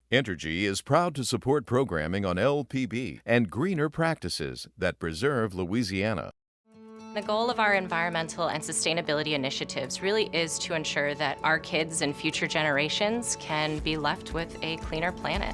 Entergy is proud to support programming on LPB and greener practices that preserve Louisiana. The goal of our environmental and sustainability initiatives really is to ensure that our kids and future generations can be left with a cleaner planet.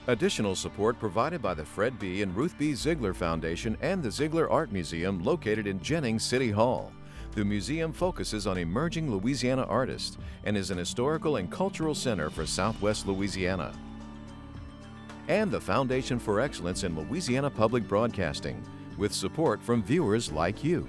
Additional support provided by the Fred B. and Ruth B. Ziegler Foundation and the Ziegler Art Museum located in Jennings City Hall. The museum focuses on emerging Louisiana artists and is an historical and cultural center for Southwest Louisiana. And the Foundation for Excellence in Louisiana Public Broadcasting, with support from viewers like you.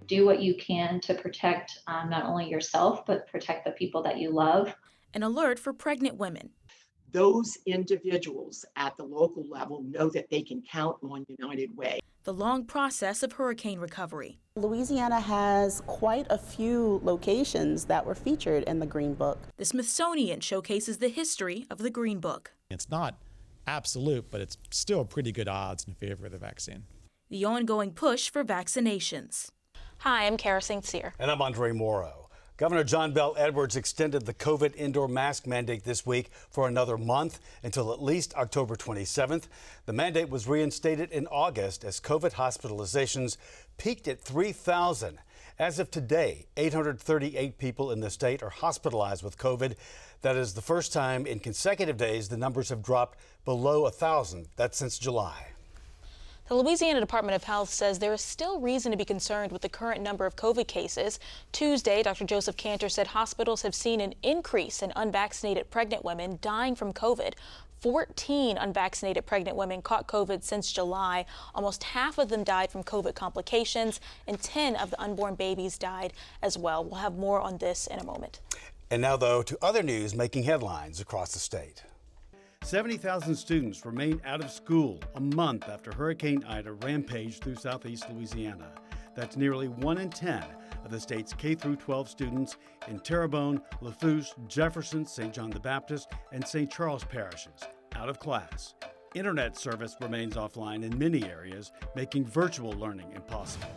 Do what you can to protect not only yourself, but protect the people that you love. An alert for pregnant women. Those individuals at the local level know that they can count on United Way. The long process of hurricane recovery. Louisiana has quite a few locations that were featured in the Green Book. The Smithsonian showcases the history of the Green Book. It's not absolute, but it's still pretty good odds in favor of the vaccine. The ongoing push for vaccinations. Hi, I'm Kara St. Cyr. And I'm Andre Morrow. Governor John Bell Edwards extended the COVID indoor mask mandate this week for another month until at least October 27th. The mandate was reinstated in August as COVID hospitalizations peaked at 3,000. As of today, 838 people in the state are hospitalized with COVID. That is the first time in consecutive days the numbers have dropped below 1,000. That's since July. The Louisiana Department of Health says there is still reason to be concerned with the current number of COVID cases. Tuesday, Dr. Joseph Cantor said hospitals have seen an increase in unvaccinated pregnant women dying from COVID. 14 unvaccinated pregnant women caught COVID since July. Almost half of them died from COVID complications, and 10 of the unborn babies died as well. We'll have more on this in a moment. And now, though, to other news making headlines across the state. 70,000 students remain out of school a month after Hurricane Ida rampaged through southeast Louisiana. That's nearly 1 in 10 of the state's K-12 students in Terrebonne, Lafourche, Jefferson, St. John the Baptist, and St. Charles parishes out of class. Internet service remains offline in many areas, making virtual learning impossible.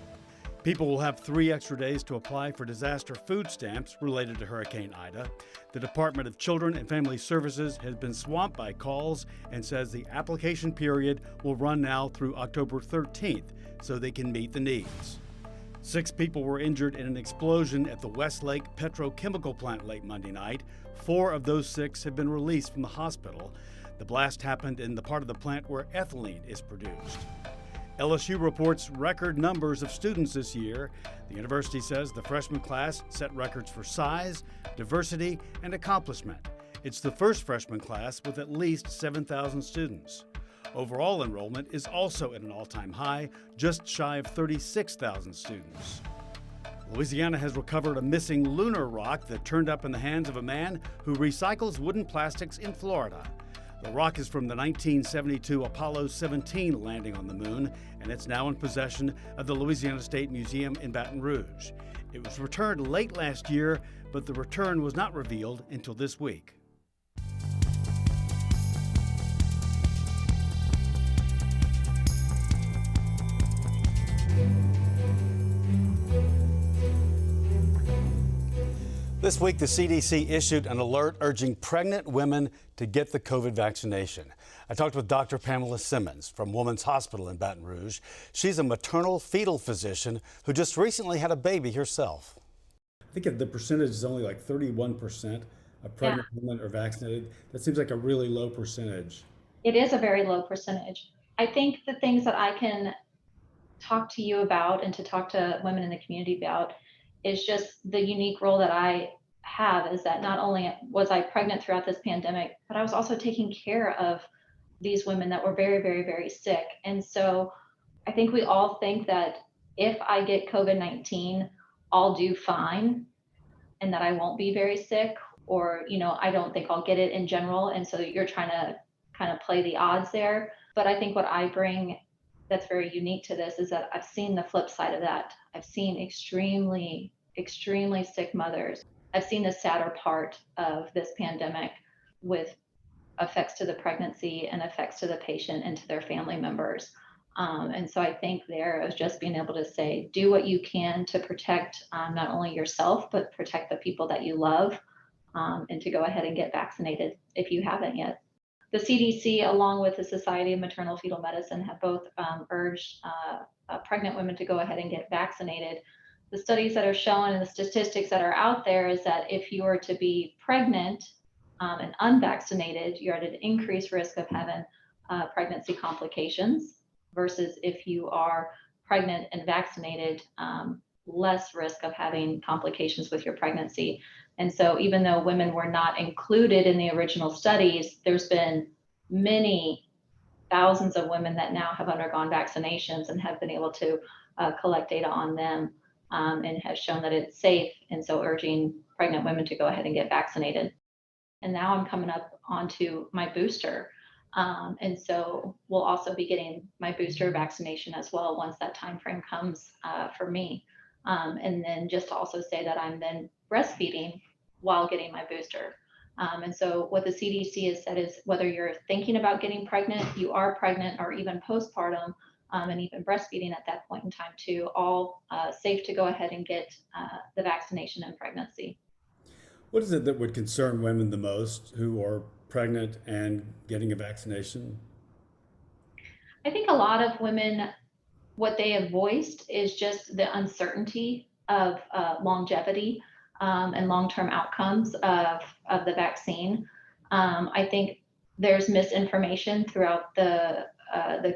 People will have 3 extra days to apply for disaster food stamps related to Hurricane Ida. The Department of Children and Family Services has been swamped by calls and says the application period will run now through October 13th so they can meet the needs. 6 people were injured in an explosion at the Westlake petrochemical plant late Monday night. 4 of those 6 have been released from the hospital. The blast happened in the part of the plant where ethylene is produced. LSU reports record numbers of students this year. The university says the freshman class set records for size, diversity, and accomplishment. It's the first freshman class with at least 7,000 students. Overall enrollment is also at an all-time high, just shy of 36,000 students. Louisiana has recovered a missing lunar rock that turned up in the hands of a man who recycles wooden plastics in Florida. The rock is from the 1972 Apollo 17 landing on the moon, and it's now in possession of the Louisiana State Museum in Baton Rouge. It was returned late last year, but the return was not revealed until this week. This week, the CDC issued an alert urging pregnant women to get the COVID vaccination. I talked with Dr. Pamela Simmons from Women's Hospital in Baton Rouge. She's a maternal-fetal physician who just recently had a baby herself. I think the percentage is only like 31% of pregnant women are vaccinated. That seems like a really low percentage. It is a very low percentage. I think the things that I can talk to you about and to talk to women in the community about is just the unique role that I have, is that not only was I pregnant throughout this pandemic, but I was also taking care of these women that were very, very, very sick. And so I think we all think that if I get COVID-19, I'll do fine and that I won't be very sick, or, I don't think I'll get it in general. And so you're trying to kind of play the odds there. But I think what I bring that's very unique to this is that I've seen the flip side of that. I've seen extremely, extremely sick mothers. I've seen the sadder part of this pandemic with effects to the pregnancy and effects to the patient and to their family members. And so I think there is just being able to say, do what you can to protect not only yourself, but protect the people that you love, and to go ahead and get vaccinated if you haven't yet. The CDC, along with the Society of Maternal-Fetal Medicine, have both urged pregnant women to go ahead and get vaccinated. The studies that are shown and the statistics that are out there is that if you are to be pregnant and unvaccinated, you're at an increased risk of having pregnancy complications versus if you are pregnant and vaccinated, less risk of having complications with your pregnancy. And so even though women were not included in the original studies, there's been many thousands of women that now have undergone vaccinations and have been able to collect data on them and has shown that it's safe. And so urging pregnant women to go ahead and get vaccinated. And now I'm coming up onto my booster. And so we'll also be getting my booster vaccination as well once that time frame comes for me. And then just to also say that I'm then breastfeeding while getting my booster. And so what the CDC has said is whether you're thinking about getting pregnant, you are pregnant, or even postpartum, and even breastfeeding at that point in time too, all safe to go ahead and get the vaccination in pregnancy. What is it that would concern women the most who are pregnant and getting a vaccination? I think a lot of women, what they have voiced is just the uncertainty of longevity and long-term outcomes of the vaccine. I think there's misinformation throughout the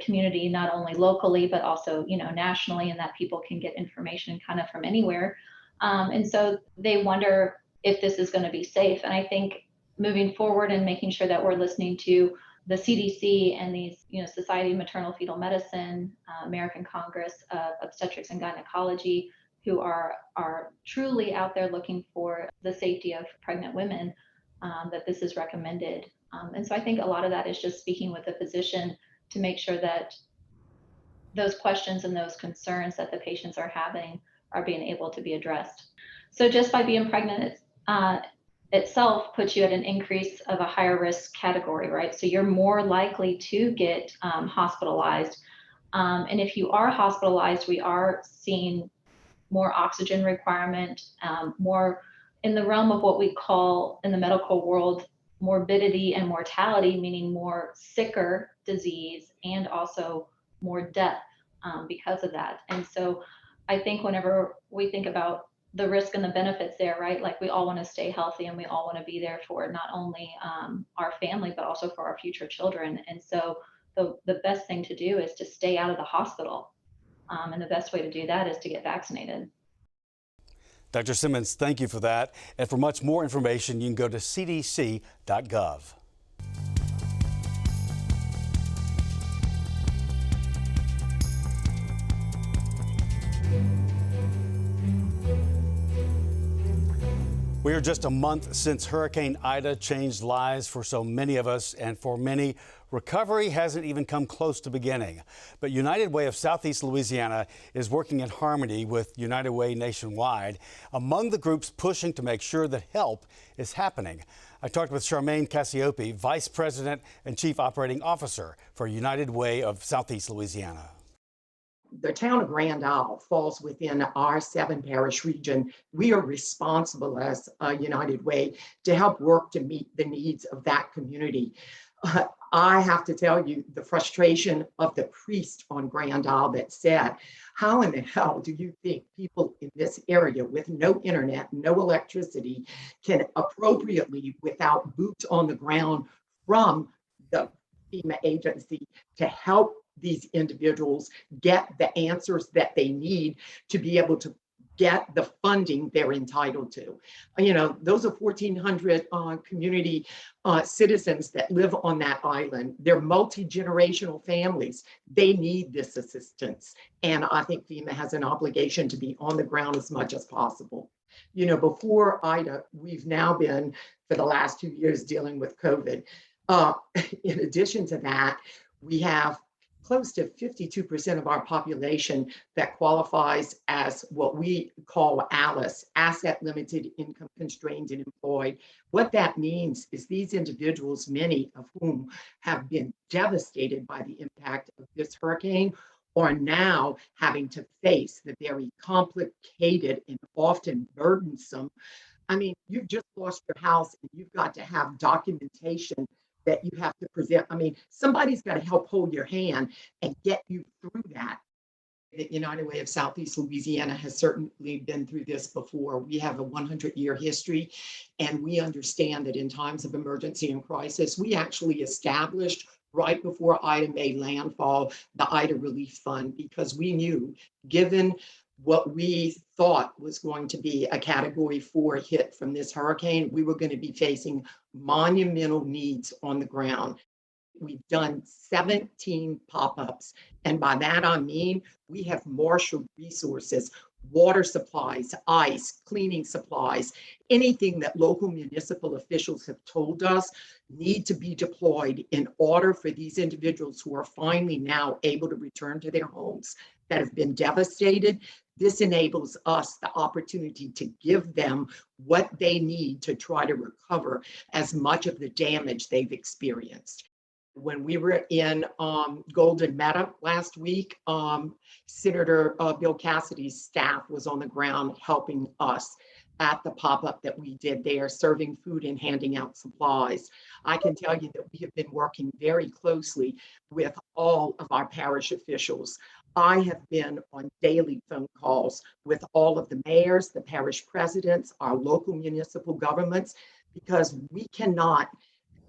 community, not only locally, but also, nationally, and that people can get information kind of from anywhere. And so they wonder if this is going to be safe. And I think moving forward and making sure that we're listening to the CDC and these, Society of Maternal-Fetal Medicine, American Congress of Obstetrics and Gynecology, who are truly out there looking for the safety of pregnant women, that this is recommended. And so I think a lot of that is just speaking with the physician to make sure that those questions and those concerns that the patients are having are being able to be addressed. So just by being pregnant itself puts you at an increase of a higher risk category, right? So you're more likely to get hospitalized. And if you are hospitalized, we are seeing more oxygen requirement, more in the realm of what we call in the medical world morbidity and mortality, meaning more sicker disease and also more death because of that. And so I think whenever we think about the risk and the benefits there, right? Like we all want to stay healthy and we all want to be there for not only our family, but also for our future children. And so the best thing to do is to stay out of the hospital. And the best way to do that is to get vaccinated. Dr. Simmons, thank you for that. And for much more information, you can go to cdc.gov. We are just a month since Hurricane Ida changed lives for so many of us, and for many, recovery hasn't even come close to beginning. But United Way of Southeast Louisiana is working in harmony with United Way nationwide, among the groups pushing to make sure that help is happening. I talked with Charmaine Cassiope, Vice President and Chief Operating Officer for United Way of Southeast Louisiana. The town of Grand Isle falls within our 7-parish region. We are responsible as a United Way to help work to meet the needs of that community. I have to tell you the frustration of the priest on Grand Isle that said, how in the hell do you think people in this area with no internet, no electricity can appropriately, without boots on the ground from the FEMA agency, to help these individuals get the answers that they need to be able to get the funding they're entitled to. Those are 1,400 community citizens that live on that island. They're multi-generational families. They need this assistance. And I think FEMA has an obligation to be on the ground as much as possible. Before Ida, we've now been, for the last 2 years, dealing with COVID. In addition to that, we have close to 52% of our population that qualifies as what we call ALICE, asset limited, income constrained, and employed. What that means is these individuals, many of whom have been devastated by the impact of this hurricane, are now having to face the very complicated and often burdensome. I mean, you've just lost your house and you've got to have documentation that you have to present. I mean, somebody's got to help hold your hand and get you through that. The United Way of Southeast Louisiana has certainly been through this before. We have a 100-year history, and we understand that in times of emergency and crisis, we actually established right before Ida made landfall, the Ida Relief Fund, because we knew, given what we thought was going to be a Category 4 hit from this hurricane, we were going to be facing monumental needs on the ground. We've done 17 pop-ups, and by that I mean we have marshaled resources, water supplies, ice, cleaning supplies, anything that local municipal officials have told us need to be deployed in order for these individuals who are finally now able to return to their homes that have been devastated. This enables us the opportunity to give them what they need to try to recover as much of the damage they've experienced. When we were in Golden Meadow last week, Senator Bill Cassidy's staff was on the ground helping us at the pop-up that we did there, serving food and handing out supplies. I can tell you that we have been working very closely with all of our parish officials. I have been on daily phone calls with all of the mayors, the parish presidents, our local municipal governments, because we cannot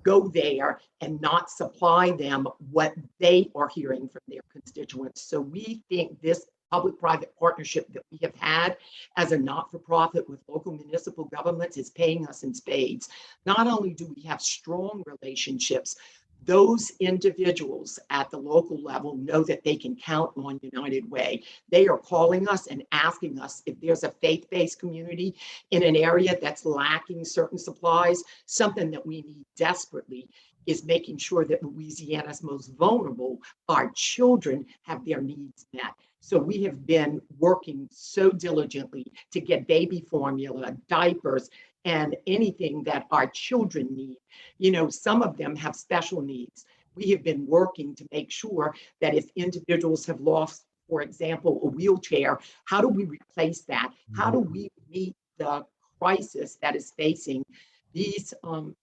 go there and not supply them what they are hearing from their constituents. So we think this public-private partnership that we have had as a not-for-profit with local municipal governments is paying us in spades. Not only do we have strong relationships, those individuals at the local level know that they can count on United Way. They are calling us and asking us if there's a faith-based community in an area that's lacking certain supplies. Something that we need desperately is making sure that Louisiana's most vulnerable, our children, have their needs met. So we have been working so diligently to get baby formula, diapers, and anything that our children need. You know, some of them have special needs. We have been working to make sure that if individuals have lost, for example, a wheelchair, how do we replace that? How do we meet the crisis that is facing these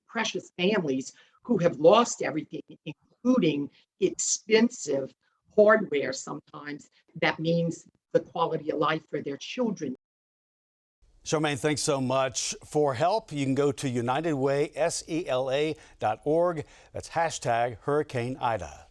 precious families who have lost everything, including expensive hardware sometimes that means the quality of life for their children. Charmaine, thanks so much. For help, you can go to UnitedWaySELA.org. That's hashtag Hurricane Ida.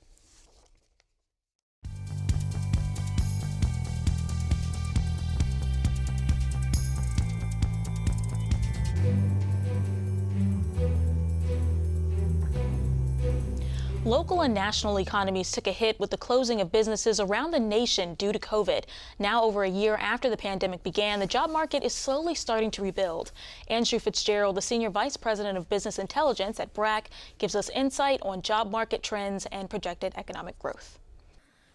Local and national economies took a hit with the closing of businesses around the nation due to COVID. Now, over a year after the pandemic began, the job market is slowly starting to rebuild. Andrew Fitzgerald, the Senior Vice President of Business Intelligence at BRAC, gives us insight on job market trends and projected economic growth.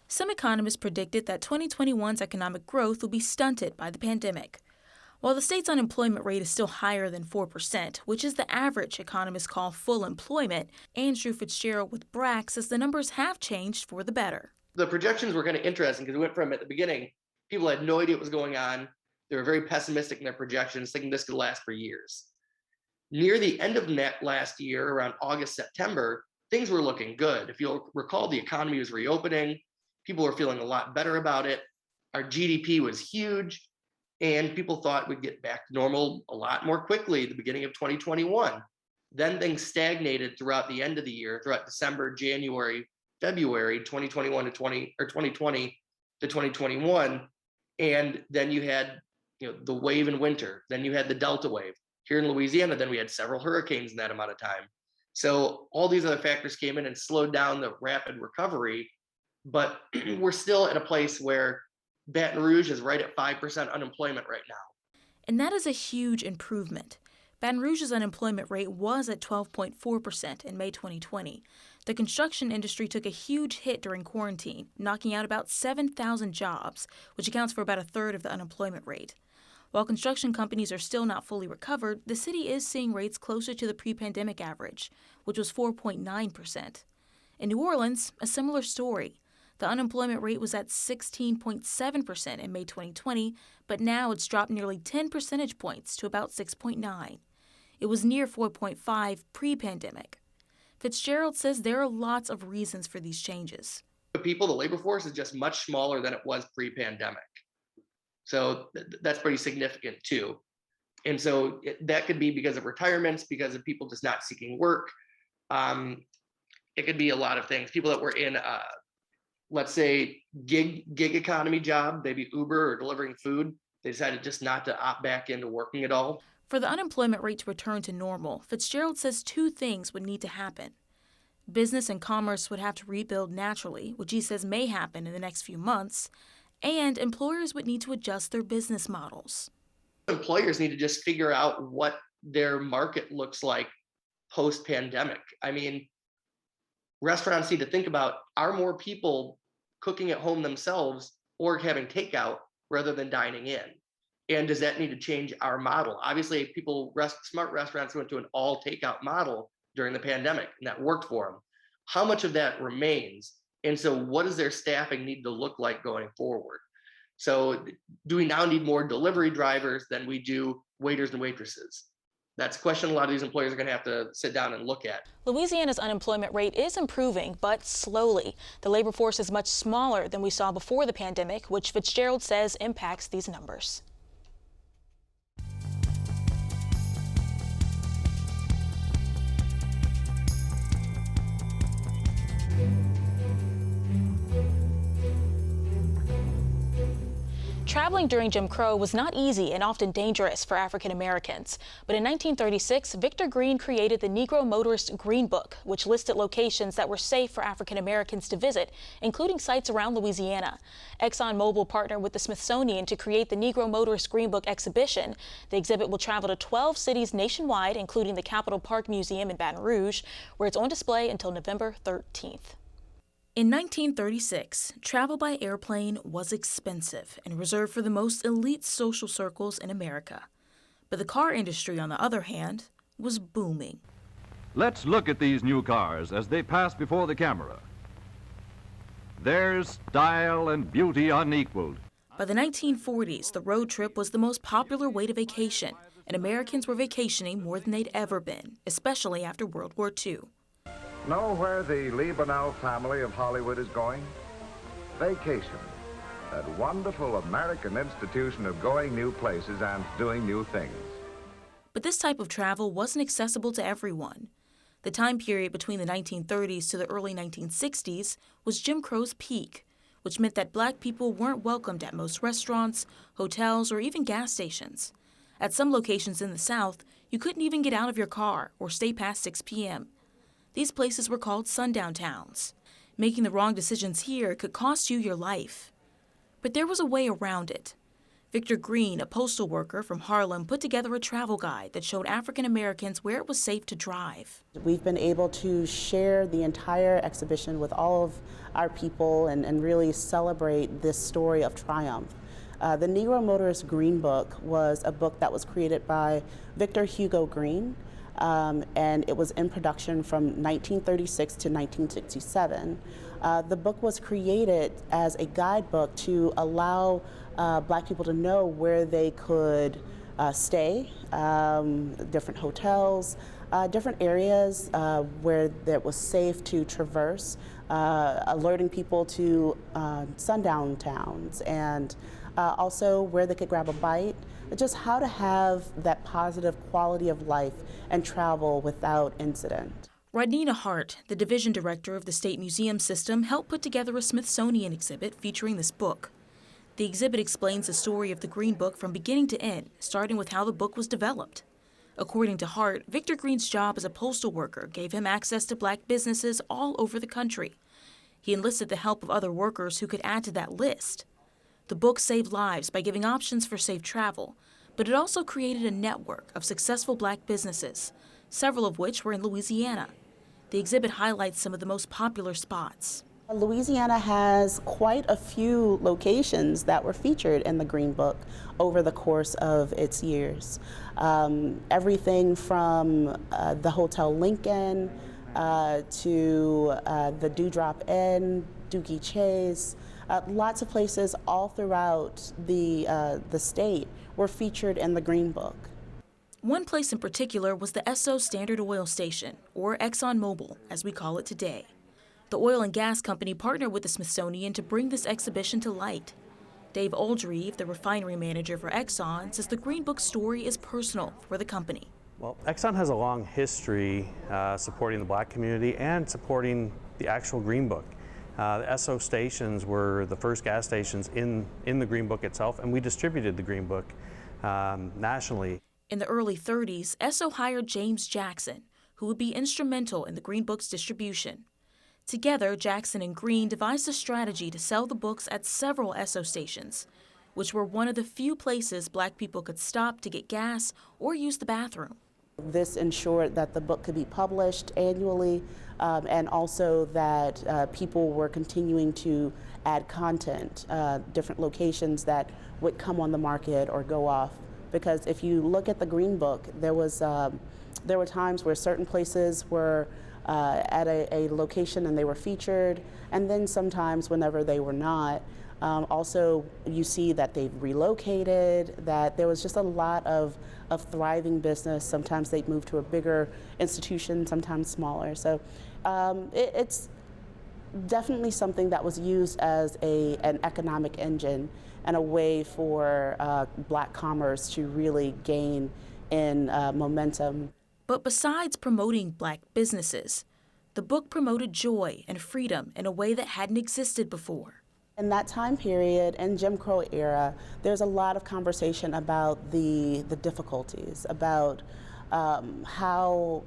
Some economists predicted that 2021's economic growth will be stunted by the pandemic. While the state's unemployment rate is still higher than 4%, which is the average economists call full employment, Andrew Fitzgerald with BRAC says the numbers have changed for the better. The projections were kind of interesting because we went from, at the beginning, people had no idea what was going on. They were very pessimistic in their projections, thinking this could last for years. Near the end of last year, around August, September, things were looking good. If you'll recall, the economy was reopening. People were feeling a lot better about it. Our GDP was huge. And people thought we'd get back to normal a lot more quickly at the beginning of 2021. Then things stagnated throughout the end of the year, throughout December, January, February, 2020 to 2021. And then you had, the wave in winter. Then you had the Delta wave. Here in Louisiana, then we had several hurricanes in that amount of time. So all these other factors came in and slowed down the rapid recovery. But we're still at a place where Baton Rouge is right at 5% unemployment right now. And that is a huge improvement. Baton Rouge's unemployment rate was at 12.4% in May 2020. The construction industry took a huge hit during quarantine, knocking out about 7,000 jobs, which accounts for about a third of the unemployment rate. While construction companies are still not fully recovered, the city is seeing rates closer to the pre-pandemic average, which was 4.9%. In New Orleans, a similar story. The unemployment rate was at 16.7% in May 2020, but now it's dropped nearly 10 percentage points to about 6.9. It was near 4.5 pre-pandemic. Fitzgerald says there are lots of reasons for these changes. The labor force is just much smaller than it was pre-pandemic. So that's pretty significant too. And so that could be because of retirements, because of people just not seeking work. It could be a lot of things. People that were in, let's say, gig economy job, maybe Uber or delivering food, they decided just not to opt back into working at all. For the unemployment rate to return to normal, Fitzgerald says two things would need to happen. Business and commerce would have to rebuild naturally, which he says may happen in the next few months, and employers would need to adjust their business models. Employers need to just figure out what their market looks like post-pandemic. I mean, restaurants need to think about, are more people cooking at home themselves or having takeout rather than dining in? And does that need to change our model? Obviously, smart restaurants went to an all takeout model during the pandemic, and that worked for them. How much of that remains? And so what does their staffing need to look like going forward? So do we now need more delivery drivers than we do waiters and waitresses? That's a question a lot of these employers are going to have to sit down and look at. Louisiana's unemployment rate is improving, but slowly. The labor force is much smaller than we saw before the pandemic, which Fitzgerald says impacts these numbers. Traveling during Jim Crow was not easy and often dangerous for African Americans. But in 1936, Victor Green created the Negro Motorist Green Book, which listed locations that were safe for African Americans to visit, including sites around Louisiana. ExxonMobil partnered with the Smithsonian to create the Negro Motorist Green Book exhibition. The exhibit will travel to 12 cities nationwide, including the Capitol Park Museum in Baton Rouge, where it's on display until November 13th. In 1936, travel by airplane was expensive and reserved for the most elite social circles in America. But the car industry, on the other hand, was booming. Let's look at these new cars as they pass before the camera. There's style and beauty unequaled. By the 1940s, the road trip was the most popular way to vacation, and Americans were vacationing more than they'd ever been, especially after World War II. Know where the Liebenow family of Hollywood is going? Vacation. That wonderful American institution of going new places and doing new things. But this type of travel wasn't accessible to everyone. The time period between the 1930s to the early 1960s was Jim Crow's peak, which meant that black people weren't welcomed at most restaurants, hotels, or even gas stations. At some locations in the South, you couldn't even get out of your car or stay past 6 p.m. These places were called sundown towns. Making the wrong decisions here could cost you your life. But there was a way around it. Victor Green, a postal worker from Harlem, put together a travel guide that showed African Americans where it was safe to drive. We've been able to share the entire exhibition with all of our people and really celebrate this story of triumph. The Negro Motorist Green Book was a book that was created by Victor Hugo Green. And it was in production from 1936 to 1967. The book was created as a guidebook to allow black people to know where they could stay, different hotels, different areas where it was safe to traverse, alerting people to sundown towns, and also where they could grab a bite, just how to have that positive quality of life and travel without incident. Rodnina Hart, the division director of the State Museum System, helped put together a Smithsonian exhibit featuring this book. The exhibit explains the story of the Green Book from beginning to end, starting with how the book was developed. According to Hart, Victor Green's job as a postal worker gave him access to black businesses all over the country. He enlisted the help of other workers who could add to that list. The book saved lives by giving options for safe travel, but it also created a network of successful black businesses, several of which were in Louisiana. The exhibit highlights some of the most popular spots. Louisiana has quite a few locations that were featured in the Green Book over the course of its years. Everything from the Hotel Lincoln to the Dewdrop Inn, Dookie Chase. Lots of places all throughout the state were featured in the Green Book. One place in particular was the Esso Standard Oil Station, or ExxonMobil, as we call it today. The oil and gas company partnered with the Smithsonian to bring this exhibition to light. Dave Oldreeve, the refinery manager for Exxon, says the Green Book story is personal for the company. Well, Exxon has a long history supporting the black community and supporting the actual Green Book. The Esso stations were the first gas stations in the Green Book itself, and we distributed the Green Book nationally. In the early 30s, Esso hired James Jackson, who would be instrumental in the Green Book's distribution. Together, Jackson and Green devised a strategy to sell the books at several Esso stations, which were one of the few places black people could stop to get gas or use the bathroom. This ensured that the book could be published annually, and also that people were continuing to add content, different locations that would come on the market or go off. Because if you look at the Green Book, there were times where certain places were at a location and they were featured, and then sometimes whenever they were not. Also, you see that they've relocated, that there was just a lot of thriving business. Sometimes they'd move to a bigger institution, sometimes smaller. So it's definitely something that was used as an economic engine and a way for black commerce to really gain in momentum. But besides promoting black businesses, the book promoted joy and freedom in a way that hadn't existed before. In that time period, in Jim Crow era, there's a lot of conversation about the difficulties, about how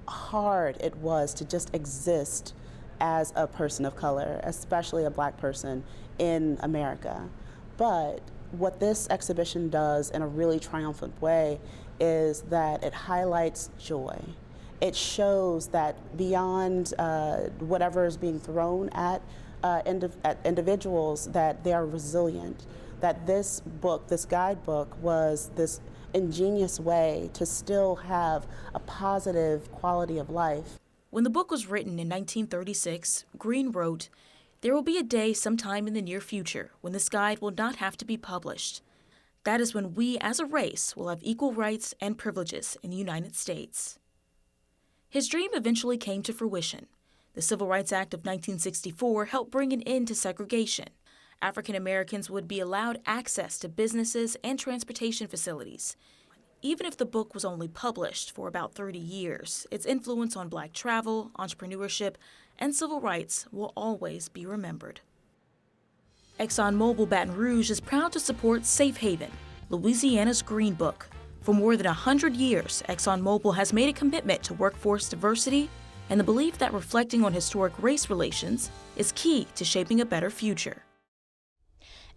hard it was to just exist as a person of color, especially a black person in America. But what this exhibition does in a really triumphant way is that it highlights joy. It shows that beyond whatever is being thrown at individuals, that they are resilient, that this book, this guidebook, was this ingenious way to still have a positive quality of life. When the book was written in 1936, Green wrote, "There will be a day sometime in the near future when this guide will not have to be published. That is when we as a race will have equal rights and privileges in the United States." His dream eventually came to fruition. The Civil Rights Act of 1964 helped bring an end to segregation. African Americans would be allowed access to businesses and transportation facilities. Even if the book was only published for about 30 years, its influence on black travel, entrepreneurship, and civil rights will always be remembered. ExxonMobil Baton Rouge is proud to support Safe Haven, Louisiana's Green Book. For more than 100 years, ExxonMobil has made a commitment to workforce diversity and the belief that reflecting on historic race relations is key to shaping a better future.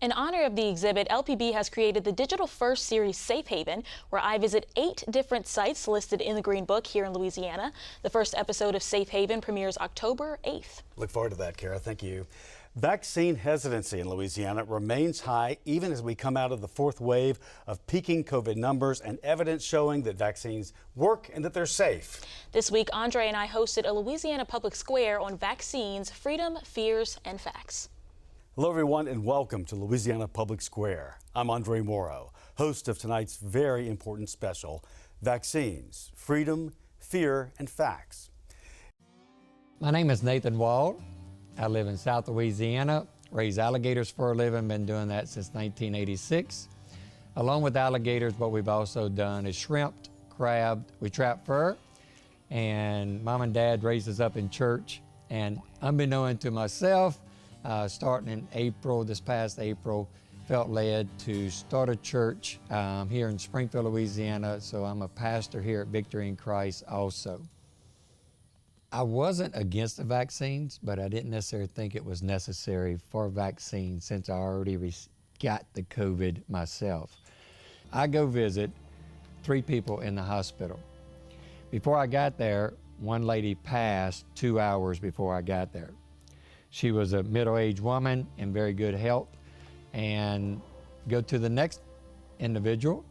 In honor of the exhibit, LPB has created the digital-first series Safe Haven, where I visit 8 different sites listed in the Green Book here in Louisiana. The first episode of Safe Haven premieres October 8th. Look forward to that, Kara. Thank you. Vaccine hesitancy in Louisiana remains high even as we come out of the 4th wave of peaking COVID numbers and evidence showing that vaccines work and that they're safe. This week, Andre and I hosted a Louisiana public square on vaccines, freedom, fears, and facts. Hello, everyone, and welcome to Louisiana Public Square. I'm Andre Morrow, host of tonight's very important special, Vaccines, Freedom, Fear, and Facts. My name is Nathan Wald. I live in South Louisiana, raise alligators for a living, been doing that since 1986. Along with alligators, what we've also done is shrimp, crab, we trap fur, and Mom and Dad raised us up in church. And unbeknown to myself, starting in April, this past April, felt led to start a church here in Springfield, Louisiana. So I'm a pastor here at Victory in Christ also. I wasn't against the vaccines, but I didn't necessarily think it was necessary for vaccines since I already got the COVID myself. I go visit 3 people in the hospital. Before I got there, one lady passed 2 hours before I got there. She was a middle-aged woman in very good health, and go to the next individual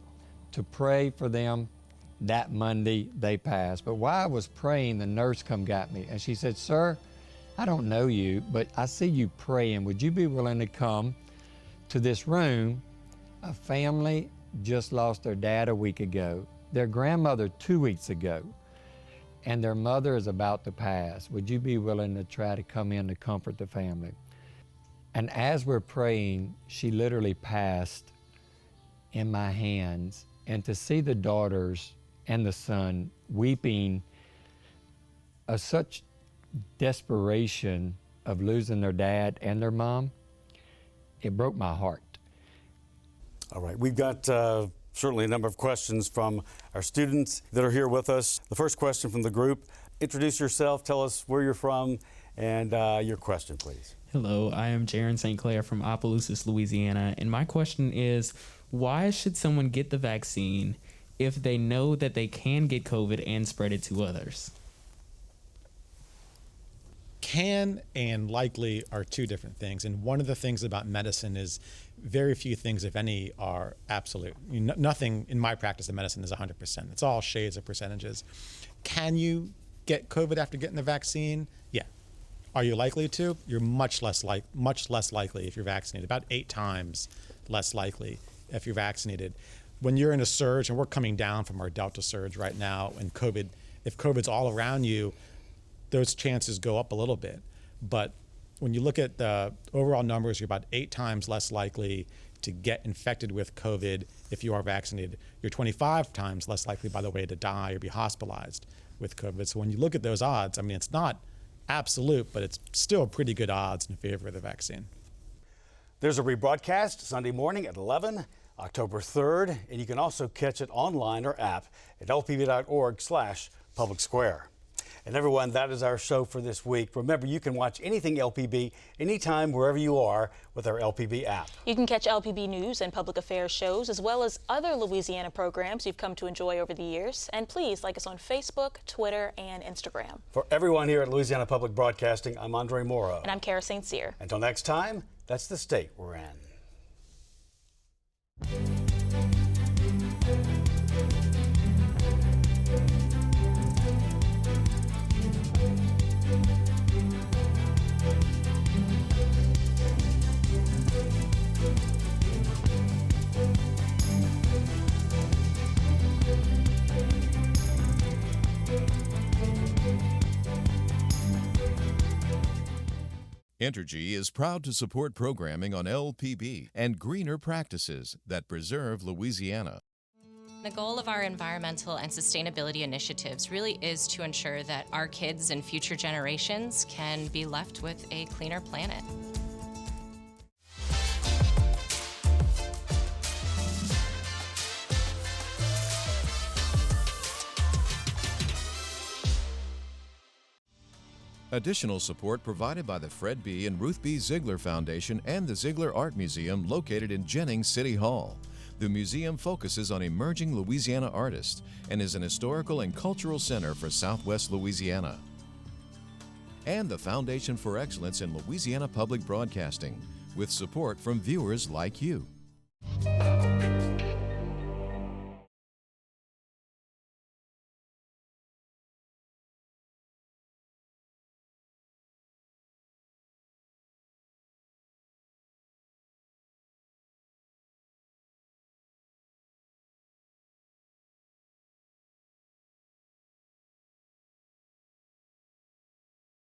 to pray for them. That Monday they passed. But while I was praying, the nurse come got me, and she said, "Sir, I don't know you, but I see you praying. Would you be willing to come to this room? A family just lost their dad a week ago, their grandmother 2 weeks ago, and their mother is about to pass. Would you be willing to try to come in to comfort the family?" And as we're praying, she literally passed in my hands. And to see the daughters and the son weeping of such desperation of losing their dad and their mom, it broke my heart. All right, we've got certainly a number of questions from our students that are here with us. The first question from the group: introduce yourself, tell us where you're from, and your question, please. Hello, I am Jaron St. Clair from Opelousas, Louisiana, and my question is, why should someone get the vaccine if they know that they can get COVID and spread it to others? Can and likely are two different things. And one of the things about medicine is very few things, if any, are absolute. Nothing in my practice of medicine is 100%. It's all shades of percentages. Can you get COVID after getting the vaccine? Yeah. Are you likely to? You're much less likely if you're vaccinated, about 8 times less likely if you're vaccinated. When you're in a surge, and we're coming down from our Delta surge right now, and if COVID's all around you, those chances go up a little bit. But when you look at the overall numbers, you're about 8 times less likely to get infected with COVID if you are vaccinated. You're 25 times less likely, by the way, to die or be hospitalized with COVID. So when you look at those odds, I mean, it's not absolute, but it's still pretty good odds in favor of the vaccine. There's a rebroadcast Sunday morning at 11, October 3rd, and you can also catch it online or app at lpb.org/public square. And everyone, that is our show for this week. Remember, you can watch anything LPB anytime, wherever you are, with our LPB app. You can catch LPB news and public affairs shows, as well as other Louisiana programs you've come to enjoy over the years. And please like us on Facebook, Twitter, and Instagram. For everyone here at Louisiana Public Broadcasting, I'm Andre Morrow. And I'm Kara St. Cyr. Until next time, that's the state we're in. Entergy is proud to support programming on LPB and greener practices that preserve Louisiana. The goal of our environmental and sustainability initiatives really is to ensure that our kids and future generations can be left with a cleaner planet. Additional support provided by the Fred B. and Ruth B. Ziegler Foundation and the Ziegler Art Museum located in Jennings City Hall. The museum focuses on emerging Louisiana artists and is an historical and cultural center for Southwest Louisiana. And the Foundation for Excellence in Louisiana Public Broadcasting, with support from viewers like you.